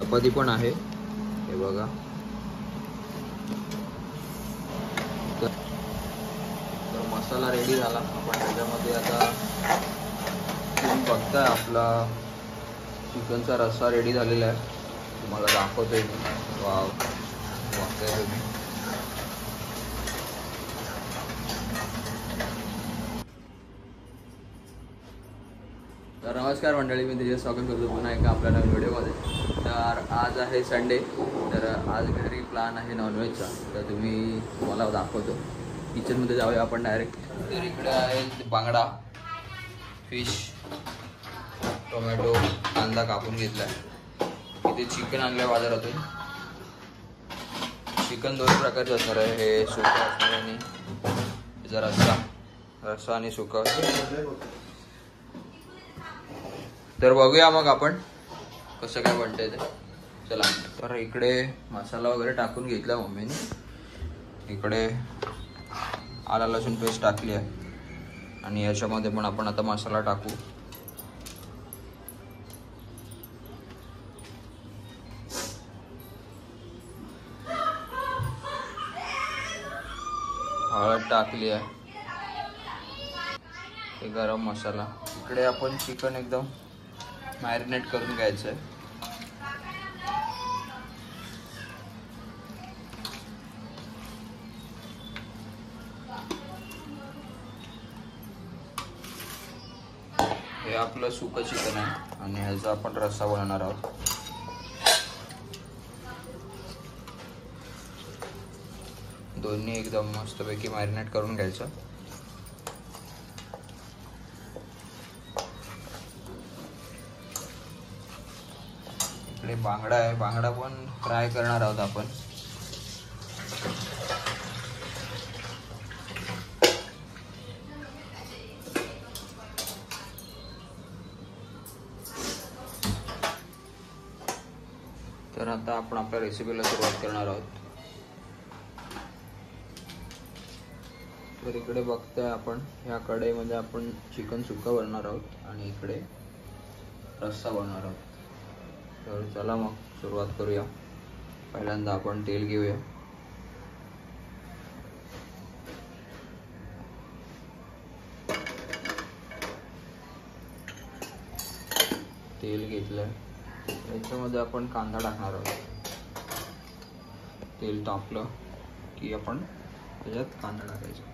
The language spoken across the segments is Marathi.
चपाती पण आहे, हे बघा. तर मसाला रेडी झाला. आपण त्याच्यामध्ये आता तुम्ही बघताय आपला चिकनचा रस्सा रेडी झालेला आहे. तुम्हाला दाखवतोय मी. वाव, बघताय तुम्ही. तर नमस्कार मंडळी, मी त्याचे स्वागत करतो पुन्हा एका आपल्या नवीन व्हिडिओमध्ये. तर आज आहे संडे, तर आज घरी प्लॅन आहे नॉनव्हेजचा. तर तुम्हाला दाखवतो. किचनमध्ये जाऊया आपण डायरेक्ट. तर इकडे आहे बांगडा, फिश, टोमॅटो, कांदा कापून घेतला आहे. इथे चिकन आणलं बाजारातून. चिकन दोन प्रकारचं असणार आहे, हे सुकं असणार आणि याचा रस्सा आणि सुकं. तर बघूया मग आपण कसं काय बनतंय ते. चला. तर इकडे मसाला वगैरे टाकून घेतला मम्मीने. इकडे आला लसूण पेस्ट टाकली आहे आणि याच्यामध्ये पण आपण आता मसाला टाकू. हळद टाकली आहे, हे गरम मसाला. इकडे आपण चिकन एकदम मॅरिनेट करून घ्यायचं आहे. हे आपलं सुकं चिकन आहे आणि ह्याचा आपण रस्सा बनवणार आहोत. दोन्ही एकदम मस्तपैकी मॅरिनेट करून घ्यायचं. इकडे बांगडा आहे, बांगडा पण फ्राय करणार आहोत आपण. तर आता आपण आपल्या रेसिपीला सुरुवात करणार आहोत. तर इकडे बघताय आपण, ह्या कढईमध्ये आपण चिकन सुक्का बनवणार आहोत आणि इकडे रस्सा बनवणार आहोत. तर चला मग सुरुवात करूया. पहिल्यांदा आपण तेल घेऊया. तेल घेतलंय, याच्यामध्ये आपण कांदा टाकणार आहोत. तेल तापलं की आपण त्याच्यात कांदा टाकायचा.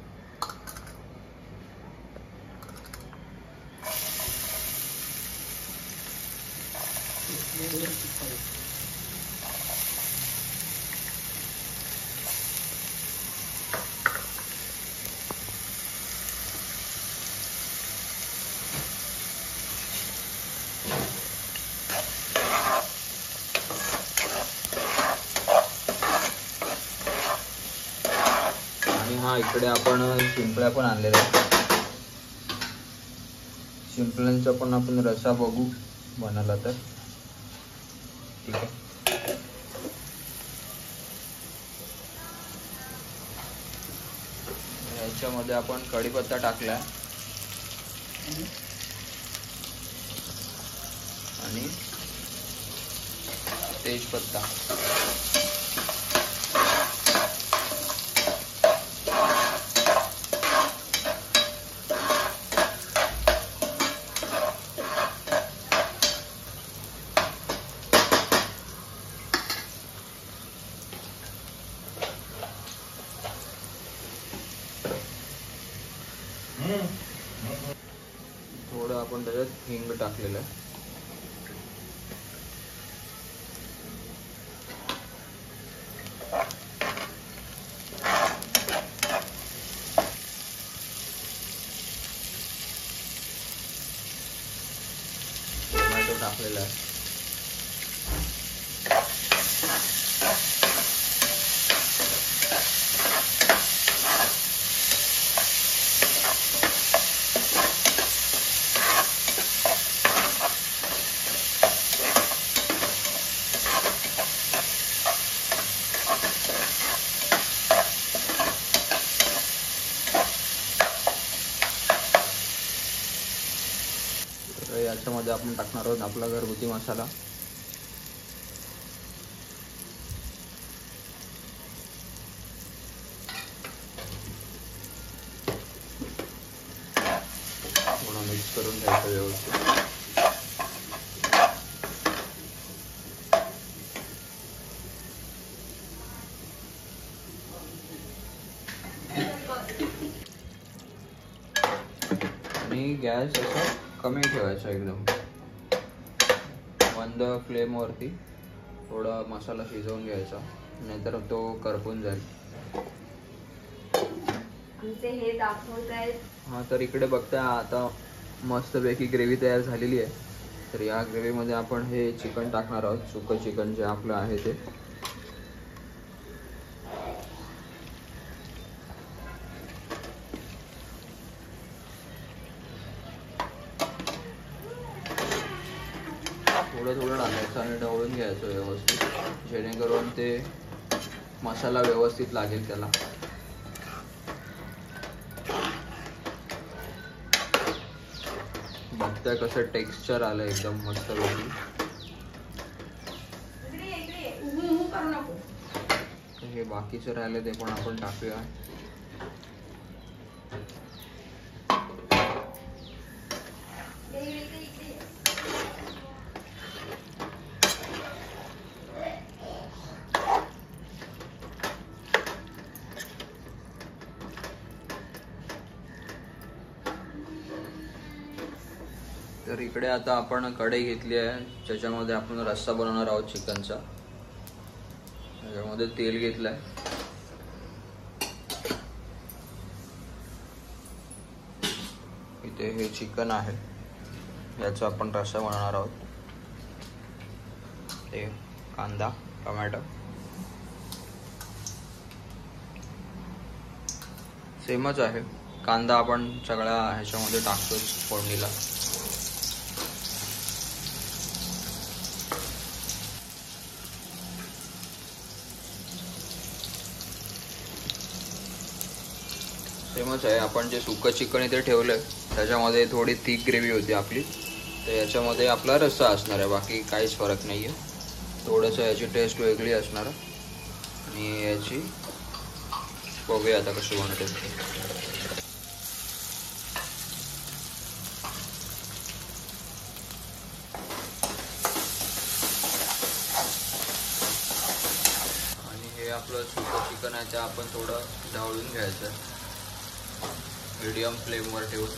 आणि हा इकडे आपण शिंपल्या पण आणलेल्या आहेत. शिंपल्यांचा पण आपण रस्सा बघू बनवला तर ठीक आहे. याच्यामध्ये आपण कढीपत्ता टाकला आणि तेजपत्ता. थोडं आपण त्याच्यात हिंग टाकलेलं आहे. टोमॅटो टाकलेला आहे. याच्यामध्ये आपण टाकणार आहोत आपला घरगुती मसाला. पूर्ण मिक्स करून घ्यायचं व्यवस्थित. आणि गॅस असा कमी ठेवायचा एकदम, मंद फ्लेमवरती थोडा मसाला शिजवून घ्यायचा, नाहीतर तो करपून जाईल. हे दाखवत आहेत. हा, तर इकडे बघता आता मस्तपैकी ग्रेव्ही तयार झालेली आहे. तर या ग्रेव्हीमध्ये आपण हे चिकन टाकणार आहोत, सुकं चिकन जे आपलं आहे ते. थोडं थोडं टाकायचं आणि ढवळून घ्यायचं व्यवस्थित, जेणेकरून ते मसाला व्यवस्थित लागेल त्याला. बघताय कसं टेक्स्चर आलं एकदम मस्त पैकी. हे बाकीचे राहिले ते पण आपण टाकूया. तर इकडे आता आपण कढई घेतली आहे, ज्याच्यामध्ये आपण रस्सा बनवणार आहोत चिकनचा. त्याच्यामध्ये तेल घेतलंय. इथे हे चिकन आहे, याचा आपण रस्सा बनवणार आहोत. ते कांदा, टोमॅटो सेमच आहे. कांदा आपण सगळ्या ह्याच्यामध्ये टाकतोच फोडणीला. सेमच आहे. आपण जे सुकं चिकन इथे ठेवलंय त्याच्यामध्ये थोडी थिक ग्रेव्ही होती आपली, तर याच्यामध्ये आपला रस्सा असणार आहे. बाकी काहीच फरक नाही आहे. थोडंसं याची टेस्ट वेगळी असणार आणि याची बघूया आता कशी बनते. आणि हे आपलं सुकं चिकन आहे ते आपण थोडं ढवळून घ्यायचं आहे मीडियम फ्लेमवर ठेवून.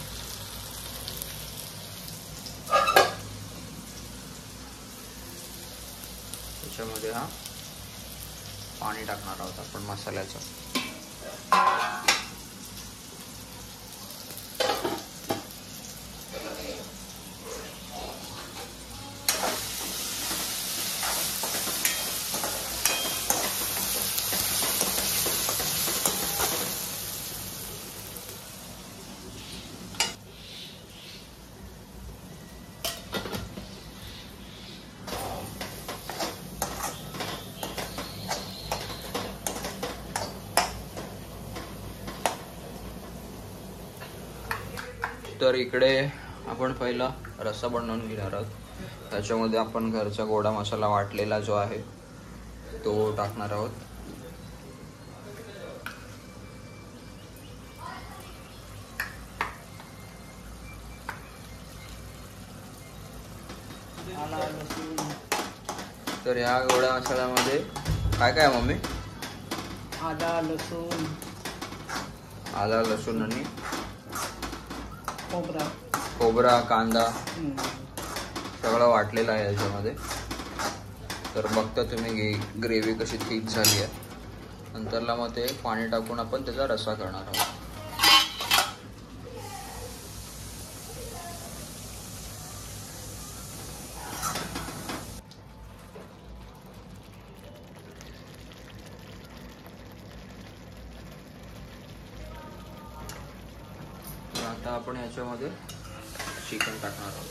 त्याच्यामध्ये हा पाणी टाकणार आहोत आपण मसाल्याचं. तर इकडे आपण पहिला रस्सा बनवून घेणार आहोत. त्याच्यामध्ये आपण घरचा गोडा मसाला वाटलेला जो आहे तो टाकणार आहोत. तर या गोडा मसाल्यामध्ये काय काय मम्मी? आला लसूण आणि खोबरा कांदा सगळं वाटलेलं आहे याच्यामध्ये. तर बघता तुम्ही ग्रेव्ही कशी थिक झाली आहे. नंतरला मग ते पाणी टाकून आपण त्याचा रस्सा करणार आहोत. आता आपण याच्यामध्ये चिकन टाकणार आहोत.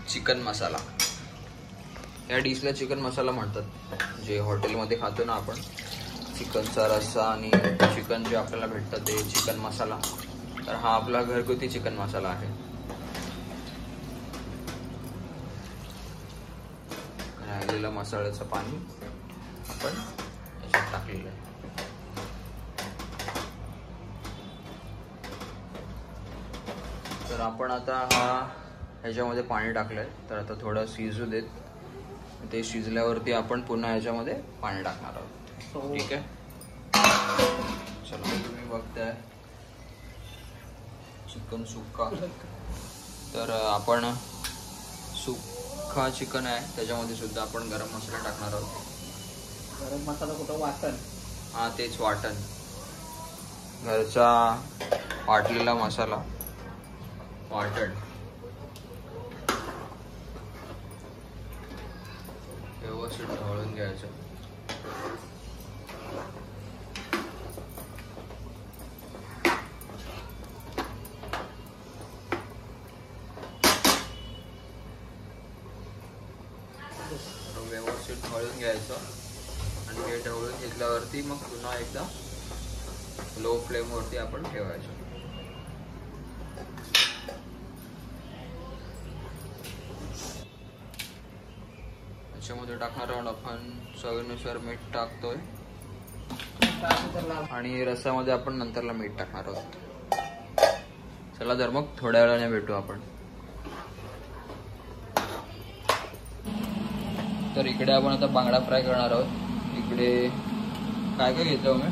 चिकन मसाला, या डिशला चिकन मसाला म्हणतात. जे हॉटेलमध्ये खातो ना आपण, चिकनचा रस्सा आणि चिकन जे आपल्याला भेटतं ते चिकन मसाला. तर हा आपला घरगुती चिकन मसाला आहे. राहिलेलं मसाल्याचं पाणी आपण याच्यात टाकलेलं आहे. तर आपण आता ह्याच्यामध्ये पाणी टाकलंय. तर आता थोडं शिजू देत. ते शिजल्यावरती आपण पुन्हा ह्याच्यामध्ये पाणी टाकणार आहोत. ठीक आहे. चला तुम्ही बघताय चिकन सुक्का. तर आपण सुक्का चिकन आहे त्याच्यामध्ये सुद्धा आपण गरम मसाला टाकणार आहोत. गरम मसाला कुठं वाटण? हा तेच वाटण, घरचा वाटलेला मसाला वाटण. व्यवस्थित ढवळून घ्यायचं. व्यवस्थित ढवळून घ्यायचं आणि हे ढवळून घेतल्यावरती मग पुन्हा एकदा लो फ्लेम वरती आपण ठेवायचं. त्याच्यामध्ये टाकणार आहोत आपण चवीनुसार मीठ टाकतोय आणि रसामध्ये आपण नंतरला मीठ टाकणार आहोत. चला तर मग थोड्या वेळाने भेटू आपण. तर इकडे आपण आता बांगडा फ्राय करणार आहोत. इकडे काय काय घेतलं मी?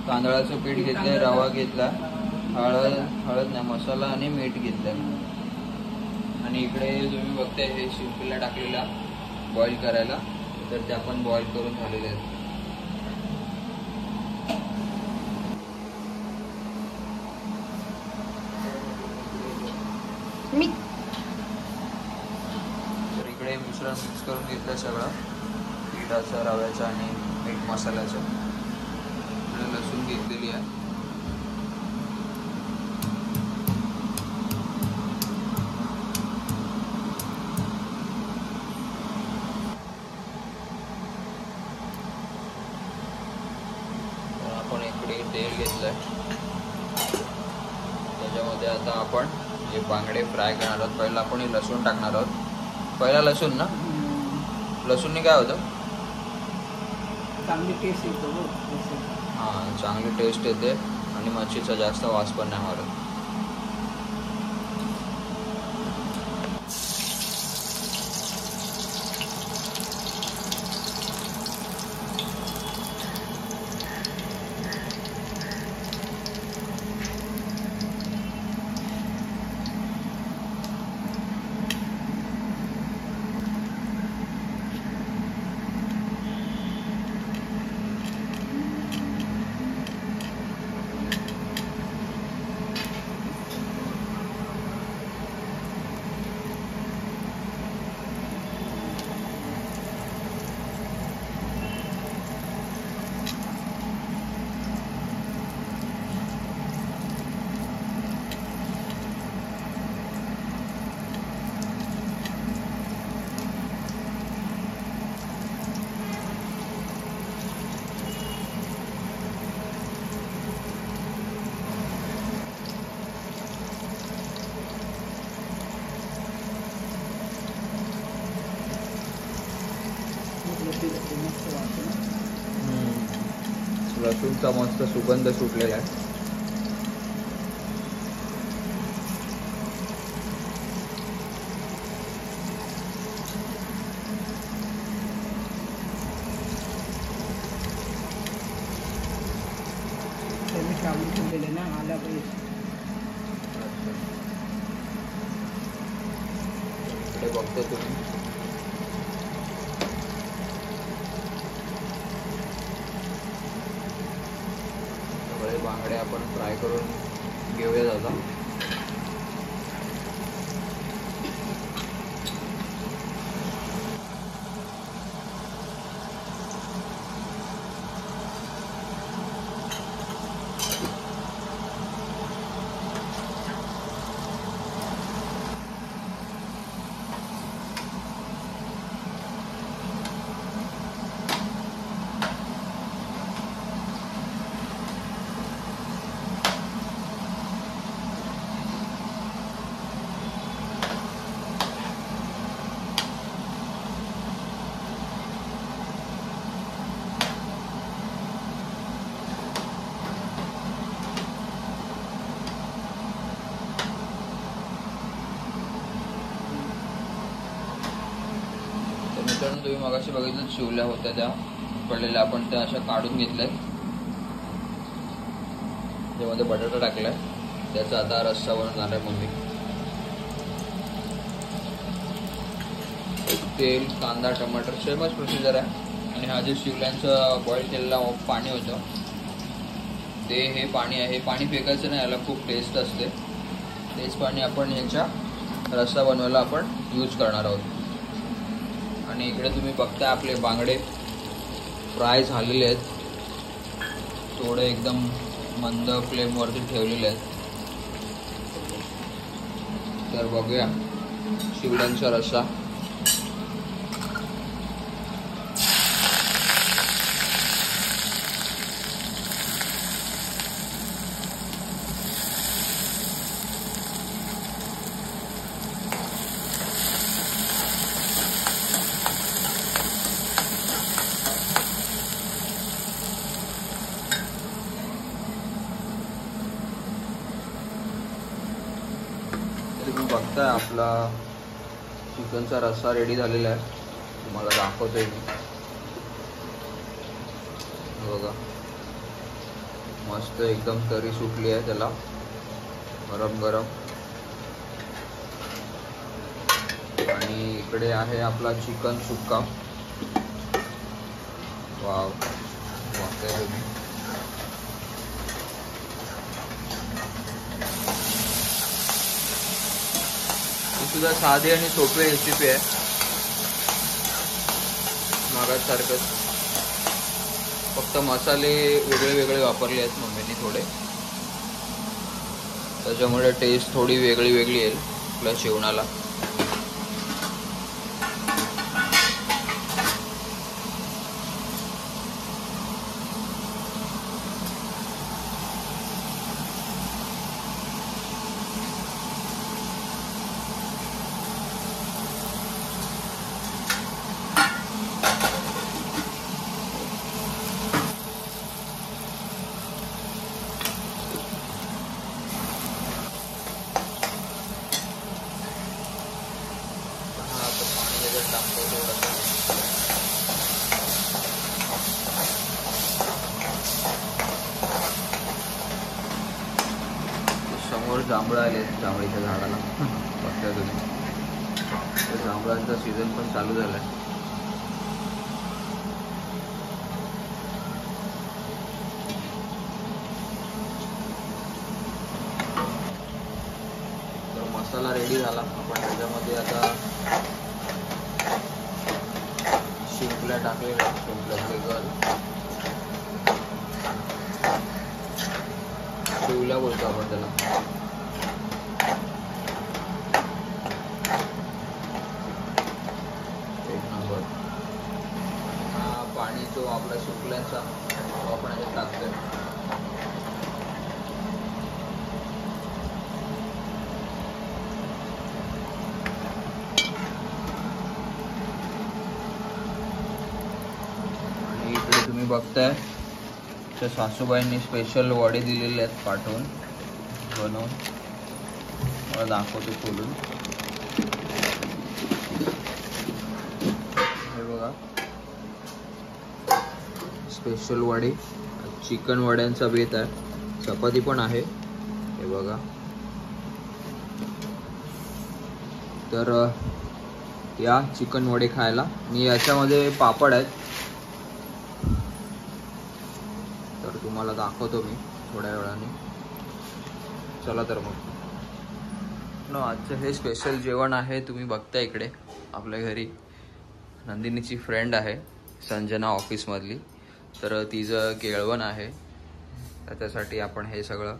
तांदळाचं पीठ घेतलंय, रवा घेतला, हळद नाही मसाला आणि मीठ घेतलं. आणि इकडे तुम्ही बघताय हे शिंपीला टाकलेला बॉईल करायला. तर ते आपण बॉईल करून झालेले आहेत. तर इकडे मिश्रण मिक्स करून घेतलं सगळं, पिठाचं, रव्याचं आणि मीठ मसाल्याचं. इकडे लसूण घेतलेली आहे. आपण इकडे तेल घेतलंय. त्याच्यामध्ये आता आपण हे बांगडे फ्राय करणार आहोत. पहिला आपण हे लसूण टाकणार आहोत. पहिला लसूण ना, लसूणने काय होतं? चांगली टेस्ट येतो. हां, चांगली टेस्ट येते आणि मच्छीचा जास्त वास पण नाही मारत. लसूणचा मस्त सुगंध सुटलेला आहे. ना आला पाहिजे. इकडे बघतो तुम्ही बांगडे आपण फ्राय करून घेऊया दादा. मित्रांनो तुम्ही मगाशी बघितलं शिवल्या होत्या त्या पडलेल्या, आपण त्या अशा काढून घेतल्या. त्यामध्ये बटाटा टाकलाय, त्याचा आता रस्सा बनवणार आहे मम्मी. तेल, कांदा, टमाटर सेमच प्रोसिजर आहे. आणि हा जे शिवल्यांचं बॉईल केलेला पाणी होतं ते हे पाणी आहे. हे पाणी फेकायचं नाही, याला खूप टेस्ट असते. तेच पाणी आपण ह्याच्या रस्सा बनवायला आपण यूज करणार आहोत. आणि इकडे तुम्ही बघताय आपले बांगडे फ्राय झालेले आहेत, थोडे एकदम मंद फ्लेमवरती ठेवलेले आहेत. तर बघूया शिवल्यांचा रस्सा. तुम्ही बघताय आपला चिकनचा रस्सा रेडी झालेला आहे. तुम्हाला दाखवतोय मी. बघा मस्त एकदम तरी सुटली आहे त्याला, गरम गरम. आणि इकडे आहे आपला चिकन सुक्का. वाव, बघताय तुम्ही. सुद्धा साधी आणि सोपी रेसिपी आहे, मागासारखंच. फक्त मसाले वेगळे वेगळे वापरले आहेत मम्मीने थोडे, त्याच्यामुळे टेस्ट थोडी वेगळी वेगळी येईल आपल्या जेवणाला. समोर जांभळं आले, जांभळीच्या झाडाला बघताय तुम्ही. तर जांभळांचा सीझन पण चालू झालाय. तर मसाला रेडी झाला. आपण त्याच्यामध्ये आता शिंपल्या टाकलेल्या, शिंपल्याचे गल, शिवल्या बोलतो आपण त्याला. एक नंबर. हा पाणी जो आपला शिंपल्यांचा आपण याच्यात टाकतोय. आणि इकडे तुम्ही बघताय तर सासूबाईंनी स्पेशल वडे दिलेले आहेत पाठवून, बनवून. मला दाखवतो खोलून. हे बघा स्पेशल वडे, चिकन वड्यांचा बेत आहे. चपाती पण आहे, हे बघा. तर या चिकन वडे खायला. आणि याच्यामध्ये पापड आहेत, तर तुम्हाला दाखवतो मी थोड्या वेळाने. चला तर मग आजचं हे स्पेशल जेवण आहे. तुम्ही बघता इकडे आपल्या घरी नंदिनीची फ्रेंड आहे संजना ऑफिसमधली, तर तिचं केळवण आहे. त्याच्यासाठी आपण हे सगळं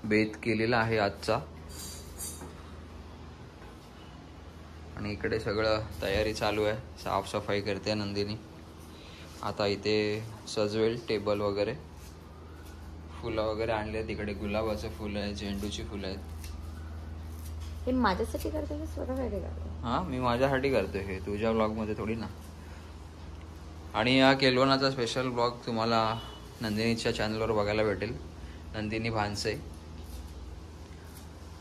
बेत केलेलं आहे आजचा. आणि इकडे सगळं तयारी चालू आहे, साफसफाई करते नंदिनी. आता इथे सजवेल टेबल वगैरे. फुलं वगैरे आणले आहेत. इकडे गुलाबाचं फुलं आहे, झेंडूची फुलं आहेत. हे माझ्यासाठी करते की स्वतःसाठी करते? हां, मी माझ्यासाठी करतोय हे, तुझ्या ब्लॉगमध्ये थोडी ना. आणि या केळवणाचा स्पेशल ब्लॉग तुम्हाला नंदिनीच्या चॅनलवर बघायला भेटेल, नंदिनी भानसे.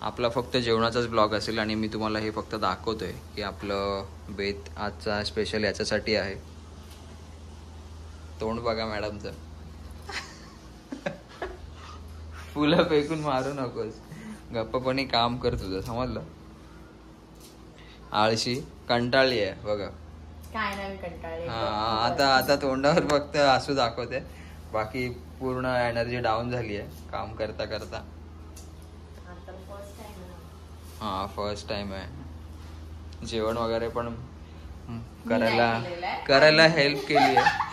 आपला फक्त जेवणाचाच ब्लॉग असेल आणि मी तुम्हाला हे फक्त दाखवतोय की आपलं बेत आजचा स्पेशल याच्यासाठी आहे. तोंड बघा मॅडमचं. फुलं फेकून मारू नकोस, गप्पपणी काम कर तुझं, समजलं. आळशी कंटाळली आहे बघा. काय नाही कंटाळले. आता तोंडावर फक्त हसू दाखवते, बाकी पूर्ण एनर्जी डाऊन झाली आहे काम करता करता. हा फर्स्ट टाइम आहे. जेवण वगैरे पण करायला हेल्प केली आहे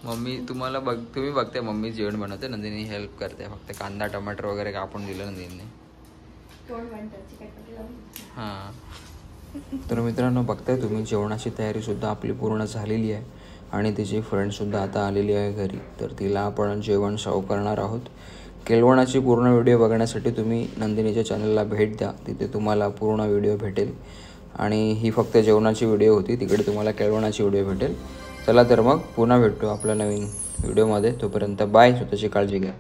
मम्मी. तुम्ही बघते मम्मी जेवण बनवते, नंदिनी हेल्प करते, फक्त कांदा टमाटर वगैरे कापून दिलं नंदिनीने. हां तर मित्रांनो बघताय तुम्ही, जेवणाची तयारी सुद्धा आपली पूर्ण झालेली आहे आणि तिची फ्रेंडसुद्धा आता आलेली आहे घरी. तर तिला आपण जेवण सर्व करणार आहोत. केळवणाची पूर्ण व्हिडिओ बघण्यासाठी तुम्ही नंदिनीच्या चॅनलला भेट द्या, तिथे तुम्हाला पूर्ण व्हिडिओ भेटेल. आणि ही फक्त जेवणाची व्हिडिओ होती, तिकडे तुम्हाला केळवणाची व्हिडिओ भेटेल. चला तर मग पुन्हा भेटतो आपल्या नवीन व्हिडिओमध्ये. तोपर्यंत बाय. स्वतःची काळजी घ्या.